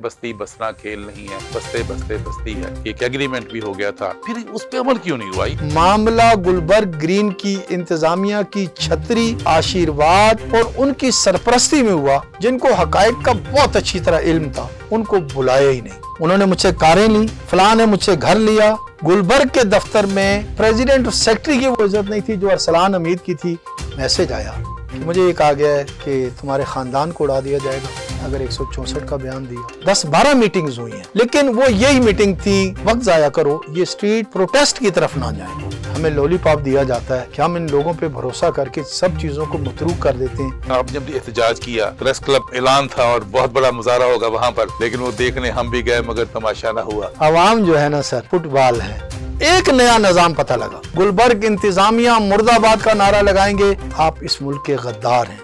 बस्ती बसना खेल नहीं है, बसते बसते बस्ती है। एक एग्रीमेंट भी हो गया था, फिर उस पे अमल क्यों नहीं हुआ? मामला गुलबर्ग ग्रीन की इंतजामिया की छतरी, आशीर्वाद और उनकी सरपरस्ती में हुआ, जिनको हकायक का बहुत अच्छी तरह इल्म था, उनको बुलाया ही नहीं। उन्होंने मुझसे कारें ली, फलां ने मुझसे घर लिया। गुलबर्ग के दफ्तर में प्रेसिडेंट और सेक्रेटरी की वो इज्जत नहीं थी जो अरसलान हमीद की थी। मैसेज आया कि मुझे ये कहा गया है कि तुम्हारे खानदान को उड़ा दिया जाएगा अगर 164 का बयान दिया। 10-12 मीटिंग्स हुई हैं, लेकिन वो यही मीटिंग थी, वक्त जाया करो, ये स्ट्रीट प्रोटेस्ट की तरफ ना जाए। हमें लॉलीपॉप दिया जाता है कि हम इन लोगों पे भरोसा करके सब चीजों को मतरूक कर देते हैं। आपने जब एहतजाज किया, प्रेस क्लब ऐलान था और बहुत बड़ा मुजाहरा होगा वहाँ पर, लेकिन वो देखने हम भी गए मगर तमाशा ना हुआ। अवाम जो है ना सर, फुटबॉल है। एक नया निजाम पता लगा, गुलबर्ग इंतजामिया मुर्दाबाद का नारा लगाएंगे, आप इस मुल्क के गद्दार हैं।